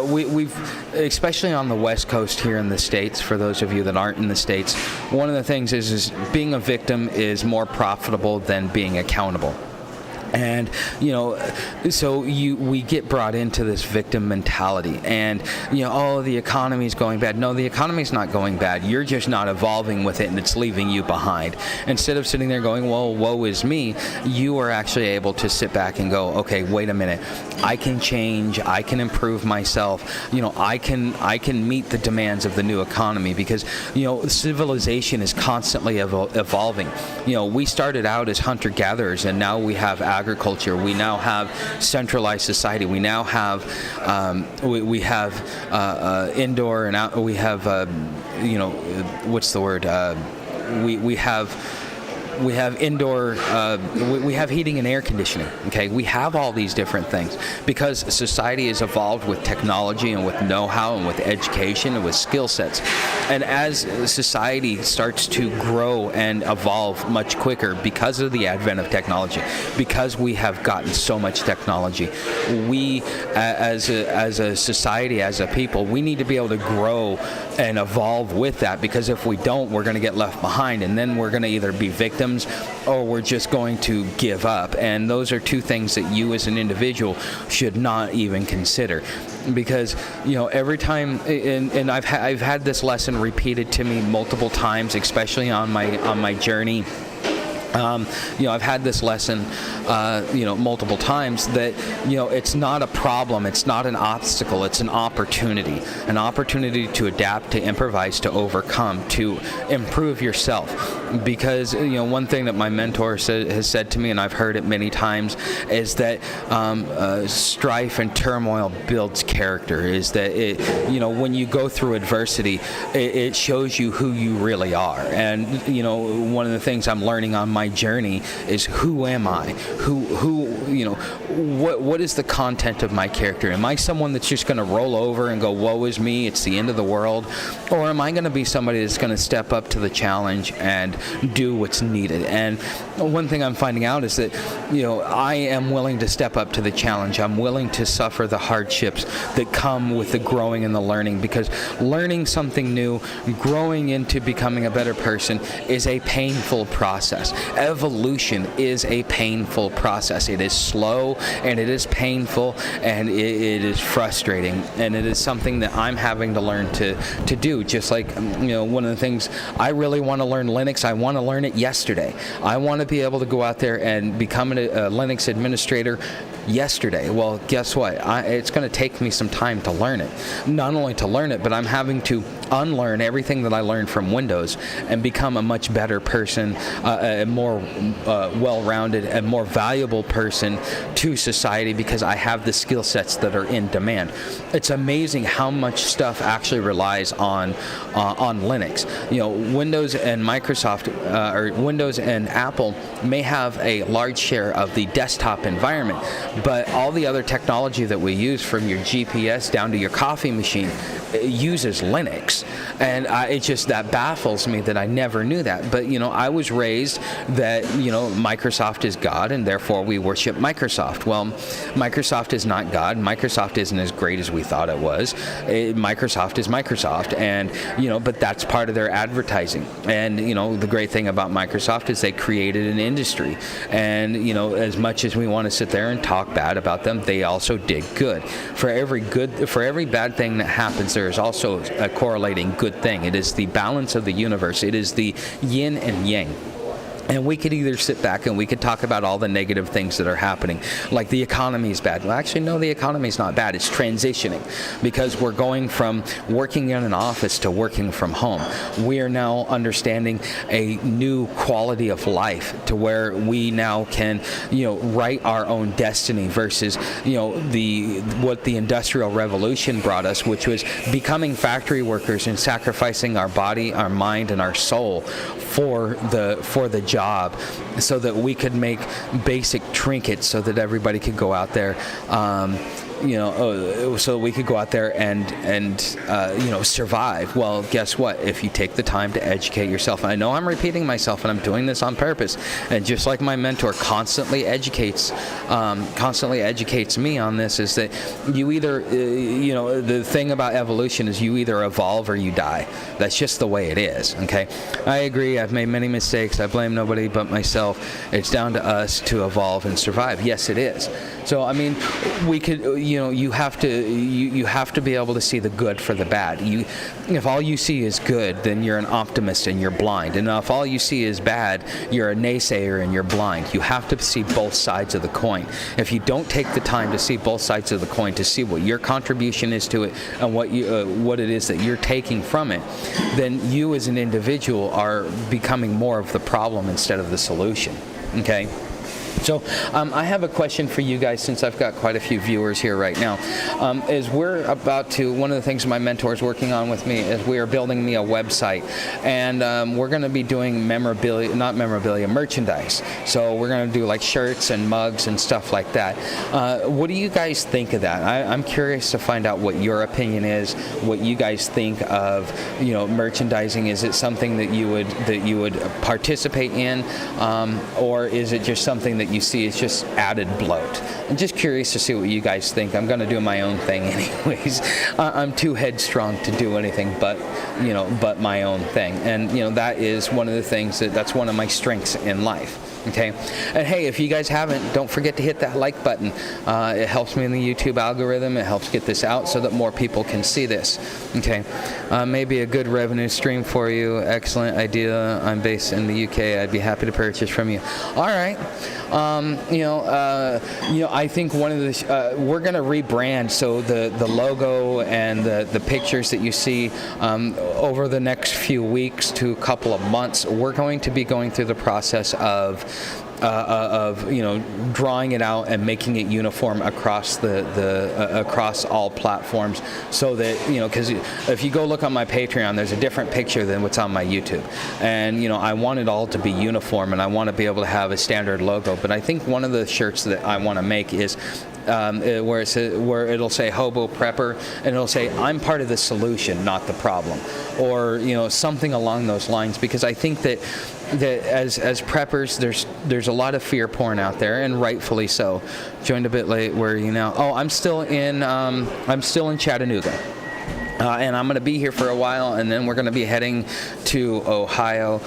we've especially on the West Coast here in the States, for those of you that aren't in the States, one of the things is being a victim is more profitable than being accountable. And so we get brought into this victim mentality, and the economy's going bad. No, the economy's not going bad. You're just not evolving with it, and it's leaving you behind. Instead of sitting there going, well, woe is me, you are actually able to sit back and go, okay, wait a minute, I can change, I can improve myself, I can meet the demands of the new economy, because civilization is constantly evolving. We started out as hunter-gatherers, and now we have agriculture. We now have centralized society. We now have we have indoor and out. We have what's the word? We have indoor, we have heating and air conditioning, okay? We have all these different things because society has evolved with technology and with know-how and with education and with skill sets. And as society starts to grow and evolve much quicker because of the advent of technology, because we have gotten so much technology, we, as a society, as a people, we need to be able to grow and evolve with that, because if we don't, we're going to get left behind, and then we're going to either be victims or we're just going to give up. And those are two things that you as an individual should not even consider, because every time, and I've had this lesson repeated to me multiple times, especially on my journey. I've had this lesson, multiple times, that, it's not a problem, it's not an obstacle, it's an opportunity to adapt, to improvise, to overcome, to improve yourself. Because, one thing that my mentor has said to me, and I've heard it many times, is that strife and turmoil builds character, is that when you go through adversity, it shows you who you really are. And, one of the things I'm learning on my journey is, who am I? What is the content of my character? Am I someone that's just going to roll over and go, woe is me, it's the end of the world? Or am I going to be somebody that's going to step up to the challenge and do what's needed? And one thing I'm finding out is that, I am willing to step up to the challenge. I'm willing to suffer the hardships that come with the growing and the learning, because learning something new, growing into becoming a better person, is a painful process. Evolution is a painful process. It is slow, and it is painful, and it is frustrating, and it is something that I'm having to learn to do. Just like, one of the things, I really want to learn Linux. I want to learn it yesterday. I want to be able to go out there and become a Linux administrator yesterday. Well, guess what? It's going to take me some time to learn it. Not only to learn it, but I'm having to unlearn everything that I learned from Windows and become a much better person, a more well-rounded and more valuable person to society, because I have the skill sets that are in demand. It's amazing how much stuff actually relies on Linux. Windows and Microsoft, or Windows and Apple may have a large share of the desktop environment, but all the other technology that we use, from your GPS down to your coffee machine, uses Linux. And it just, that baffles me that I never knew that. But, I was raised that, Microsoft is God, and therefore we worship Microsoft. Well, Microsoft is not God. Microsoft isn't as great as we thought it was. Microsoft is Microsoft, and, but that's part of their advertising. And, the great thing about Microsoft is they created an industry. And, as much as we want to sit there and talk bad about them, they also did good. For every bad thing that happens, there is also a correlating good thing. It is the balance of the universe. It is the yin and yang. And we could either sit back and we could talk about all the negative things that are happening, like the economy is bad. Well, actually, no, the economy is not bad. It's transitioning, because we're going from working in an office to working from home. We are now understanding a new quality of life, to where we now can, write our own destiny versus, what the Industrial Revolution brought us, which was becoming factory workers and sacrificing our body, our mind, and our soul for the job, so that we could make basic trinkets, so that everybody could go out there, so we could go out there and survive. Well, guess what? If you take the time to educate yourself, and I know I'm repeating myself, and I'm doing this on purpose, and just like my mentor constantly educates me on this, is that you either, the thing about evolution is you either evolve or you die. That's just the way it is. Okay, I agree. I've made many mistakes. I blame nobody but myself. It's down to us to evolve and survive. Yes, it is. So I mean, we could. You have to be able to see the good for the bad. If all you see is good, then you're an optimist and you're blind. And if all you see is bad, you're a naysayer and you're blind. You have to see both sides of the coin. If you don't take the time to see both sides of the coin, to see what your contribution is to it and what it is that you're taking from it, then you as an individual are becoming more of the problem instead of the solution. Okay? So I have a question for you guys, since I've got quite a few viewers here right now. As we're about to, one of the things my mentor is working on with me is we are building me a website, and we're going to be doing merchandise. So we're going to do like shirts and mugs and stuff like that. What do you guys think of that? I'm curious to find out what your opinion is, what you guys think of, merchandising. Is it something that you would participate in, or is it just something that you see is just added bloat? I'm just curious to see what you guys think. I'm going to do my own thing anyways. I'm too headstrong to do anything but my own thing. And, that is one of the things that's one of my strengths in life. Okay, and hey, if you guys haven't, don't forget to hit that like button. It helps me in the YouTube algorithm. It helps get this out so that more people can see this. Okay, maybe a good revenue stream for you. Excellent idea. I'm based in the UK. I'd be happy to purchase from you. All right. I think one of the we're going to rebrand, so the logo and the pictures that you see over the next few weeks to a couple of months, we're going to be going through the process of drawing it out and making it uniform across across all platforms, so that because if you go look on my Patreon, there's a different picture than what's on my YouTube, and I want it all to be uniform, and I want to be able to have a standard logo. But I think one of the shirts that I want to make is where it'll say Hobo Prepper, and it'll say I'm part of the solution, not the problem, or something along those lines, because I think that as preppers, there's a lot of fear porn out there, and rightfully so. Joined a bit late. Where are you now? Oh, I'm still in Chattanooga. And I'm going to be here for a while, and then we're going to be heading to Iowa,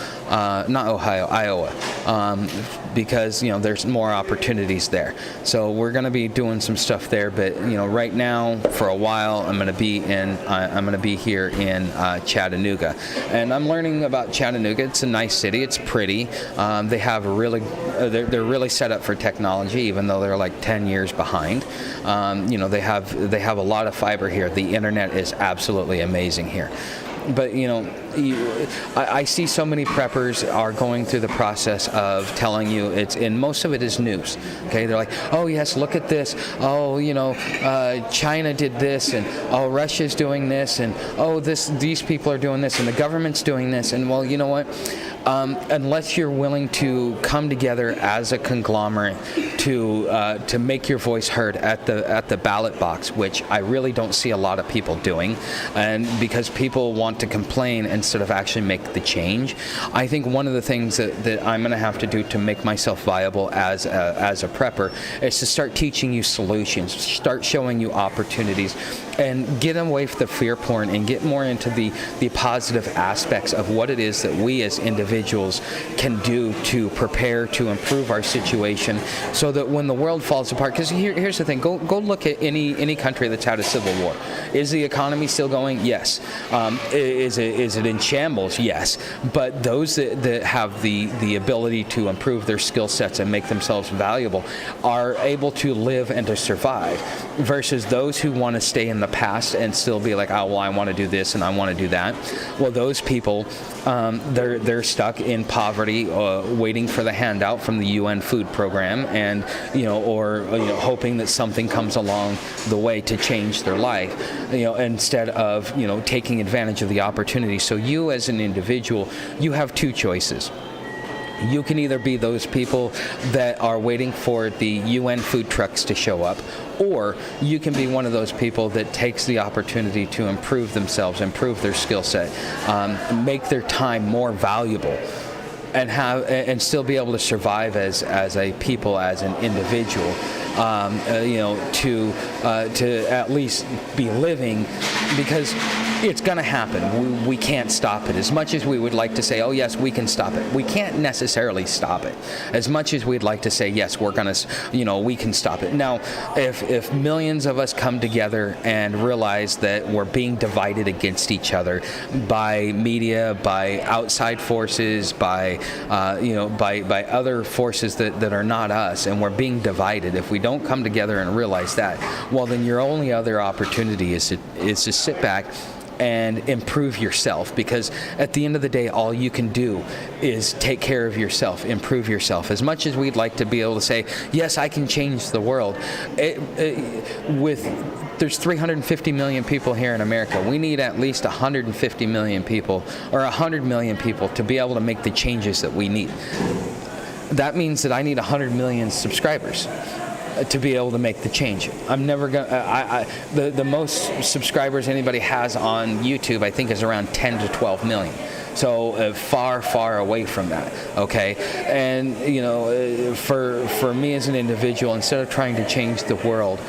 because there's more opportunities there. So we're going to be doing some stuff there. But right now, for a while, I'm going to be here in Chattanooga, and I'm learning about Chattanooga. It's a nice city. It's pretty. They have they're really set up for technology, even though they're like 10 years behind. They have a lot of fiber here. The internet is absolutely amazing here. But I see so many preppers are going through the process of telling you and most of it is news. Okay, they're like, oh yes, look at this. Oh, China did this, and oh, Russia's doing this, and oh, these people are doing this, and the government's doing this, and well, you know what? Unless you're willing to come together as a conglomerate to make your voice heard at the ballot box, which I really don't see a lot of people doing, and because people want to complain instead of actually make the change. I think one of the things that I'm going to have to do to make myself viable as a prepper is to start teaching you solutions, start showing you opportunities, and get away from the fear porn and get more into the positive aspects of what it is that we as individuals can do to prepare to improve our situation, so that when the world falls apart, because here's the thing, go look at any country that's had a civil war. Is the economy still going? Yes. Is it in shambles? Yes. But those that have the ability to improve their skill sets and make themselves valuable are able to live and to survive, versus those who want to stay in the past and still be like, oh well, I want to do this and I want to do that. Well, those people, they're stuck in poverty, waiting for the handout from the UN food program, and or hoping that something comes along the way to change their life, instead of taking advantage of the opportunity. So you as an individual, you have two choices. You can either be those people that are waiting for the UN food trucks to show up, or you can be one of those people that takes the opportunity to improve themselves, improve their skill set, make their time more valuable, and still be able to survive as a people, as an individual, to at least be living, because it's going to happen. We can't stop it. As much as we would like to say, oh yes, we can stop it, we can't necessarily stop it. As much as we'd like to say, yes, we're going to, we can stop it. Now, if millions of us come together and realize that we're being divided against each other by media, by outside forces, by by other forces that are not us, and we're being divided, if we don't come together and realize that, well, then your only other opportunity is to sit back and improve yourself, because at the end of the day, all you can do is take care of yourself, improve yourself. As much as we'd like to be able to say, yes, I can change the world, there's 350 million people here in America. We need at least 150 million people, or 100 million people, to be able to make the changes that we need. That means that I need 100 million subscribers to be able to make the change. I'm never gonna. The most subscribers anybody has on YouTube, I think, is around 10 to 12 million. So far away from that. Okay, and for me as an individual, instead of trying to change the world,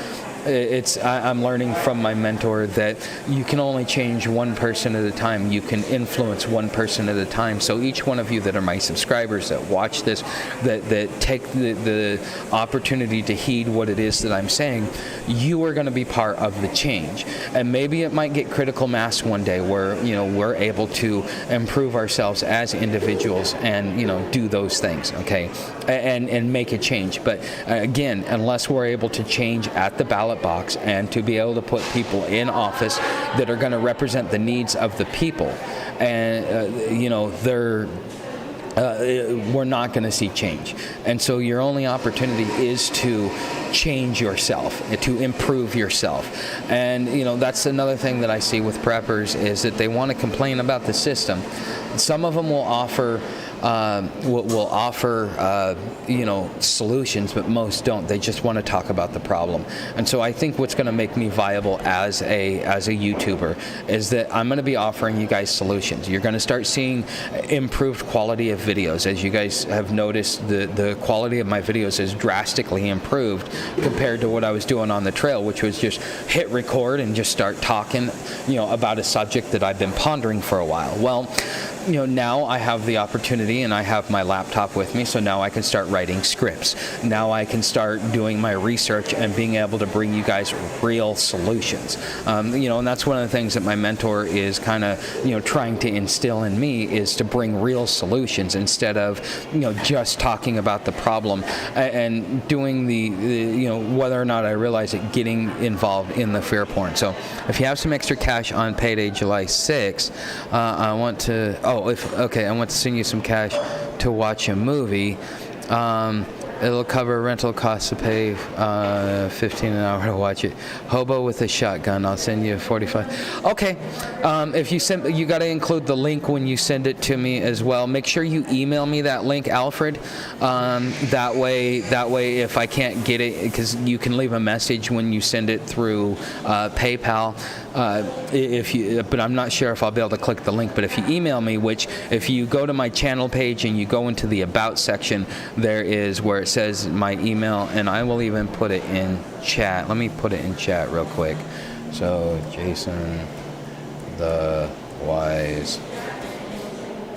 I'm learning from my mentor that you can only change one person at a time. You can influence one person at a time. So each one of you that are my subscribers that watch this, that take the opportunity to heed what it is that I'm saying, you are going to be part of the change. And maybe it might get critical mass one day where we're able to improve ourselves as individuals and do those things, okay, and make a change. But again, unless we're able to change at the ballot box and to be able to put people in office that are going to represent the needs of the people, and we're not going to see change. And so your only opportunity is to change yourself, to improve yourself. And that's another thing that I see with preppers, is that they want to complain about the system. Some of them will offer solutions, but most don't. They just want to talk about the problem. And so I think what's going to make me viable as a YouTuber is that I'm going to be offering you guys solutions. You're going to start seeing improved quality of videos. As you guys have noticed, the quality of my videos is drastically improved compared to what I was doing on the trail, which was just hit record and just start talking, about a subject that I've been pondering for a while. Well, now I have the opportunity and I have my laptop with me, so now I can start writing scripts. Now I can start doing my research and being able to bring you guys real solutions. And that's one of the things that my mentor is kind of, trying to instill in me, is to bring real solutions instead of, just talking about the problem and doing the whether or not I realize it, getting involved in the fear porn. So if you have some extra cash on payday July 6th, I want to send you some cash to watch a movie. It'll cover rental costs to pay $15 an hour to watch it. Hobo with a shotgun. I'll send you 45. Okay. If you send, you got to include the link when you send it to me as well. Make sure you email me that link, Alfred. That way, if I can't get it, because you can leave a message when you send it through PayPal. But I'm not sure if I'll be able to click the link. But if you email me, which if you go to my channel page and you go into the About section, there is where it says my email, and I will even put it in chat. Let me put it in chat real quick. So Jason the Wise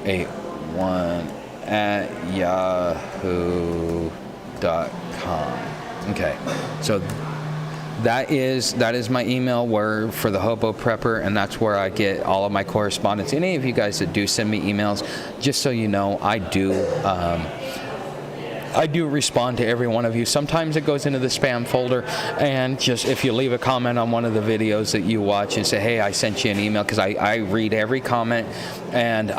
81 at yahoo.com. Okay, so that is my email where for the Hobo Prepper, and that's where I get all of my correspondence. Any of you guys that do send me emails, just so you know, I do respond to every one of you. Sometimes it goes into the spam folder, and just if you leave a comment on one of the videos that you watch and say, hey, I sent you an email, because I read every comment, and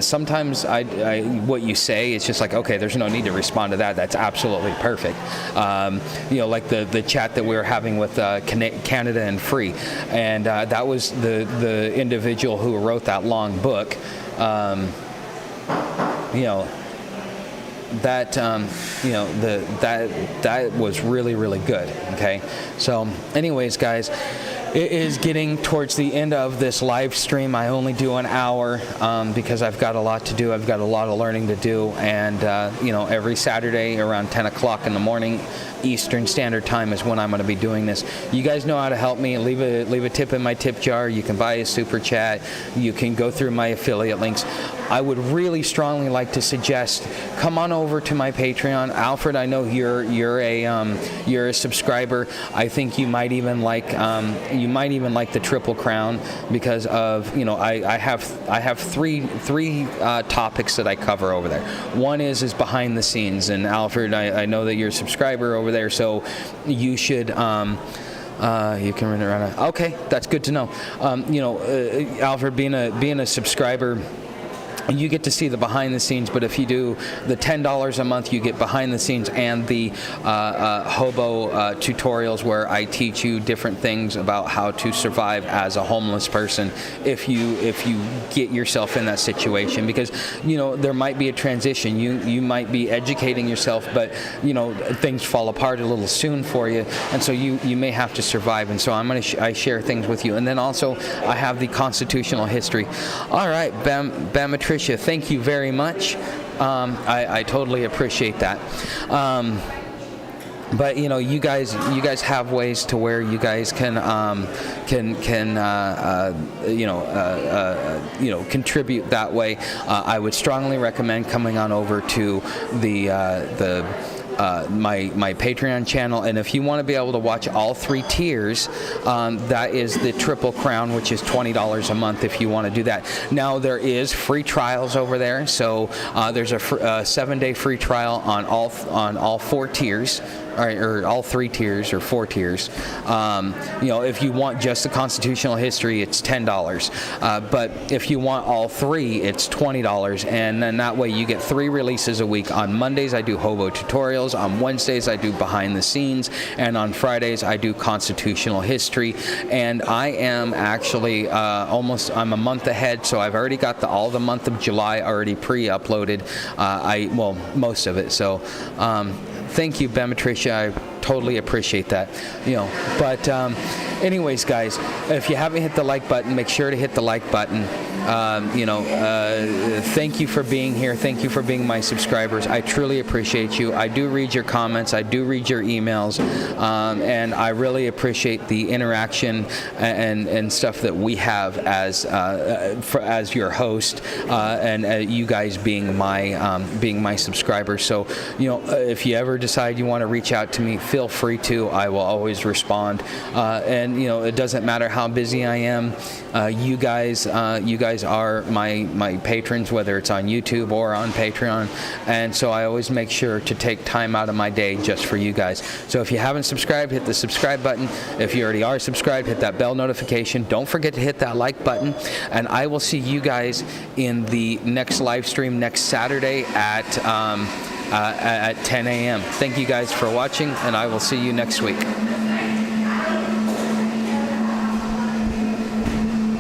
sometimes what you say, it's just like, okay, there's no need to respond to that. That's absolutely perfect. Like the chat that we were having with Canada and Free, and that was the individual who wrote that long book. That was really, really good. Okay, so anyways, guys, it is getting towards the end of this live stream. I only do an hour because I've got a lot to do. I've got a lot of learning to do, and every Saturday around 10 o'clock in the morning Eastern Standard Time is when I'm going to be doing this. You guys know how to help me. Leave a tip in my tip jar. You can buy a super chat. You can go through my affiliate links. I would really strongly like to suggest come on over to my Patreon. Alfred, I know you're a subscriber. I think you might even like the Triple Crown, because of I have three topics that I cover over there. One is behind the scenes, and Alfred, I know that you're a subscriber over there, so you should you can run it around. Okay, that's good to know. Alfred, being a subscriber, you get to see the behind the scenes, but if you do the $10 a month, you get behind the scenes and the hobo tutorials, where I teach you different things about how to survive as a homeless person if you get yourself in that situation, because there might be a transition. You might be educating yourself, but things fall apart a little soon for you, and so you may have to survive. And so I share things with you, and then also I have the constitutional history. All right, Bamatricia, thank you very much. I totally appreciate that. But you guys have ways to where you guys can contribute that way. I would strongly recommend coming on over to my Patreon channel, and if you want to be able to watch all three tiers, that is the Triple Crown, which is $20 a month if you want to do that. Now there is free trials over there, so there's a 7-day free trial on all four tiers. Or all three tiers, or four tiers. If you want just the constitutional history, it's $10. But if you want all three, it's $20. And then that way you get 3 releases a week. On Mondays, I do hobo tutorials. On Wednesdays, I do behind the scenes. And on Fridays, I do constitutional history. And I am actually I'm a month ahead, so I've already got all the month of July already pre-uploaded. Most of it. So. Thank you, Bamatricia. I totally appreciate that. But anyways, guys, if you haven't hit the like button, make sure to hit the like button. Thank you for being here. Thank you for being my subscribers. I truly appreciate you. I do read your comments. I do read your emails, and I really appreciate the interaction and stuff that we have as your host, and you guys being my subscribers. So if you ever decide you want to reach out to me, feel free to. I will always respond, and it doesn't matter how busy I am. You guys are my patrons, whether it's on YouTube or on Patreon, and so I always make sure to take time out of my day just for you guys. So if you haven't subscribed, hit the subscribe button. If you already are subscribed, hit that bell notification. Don't forget to hit that like button, and I will see you guys in the next live stream next Saturday at at 10 a.m. Thank you guys for watching, and I will see you next week.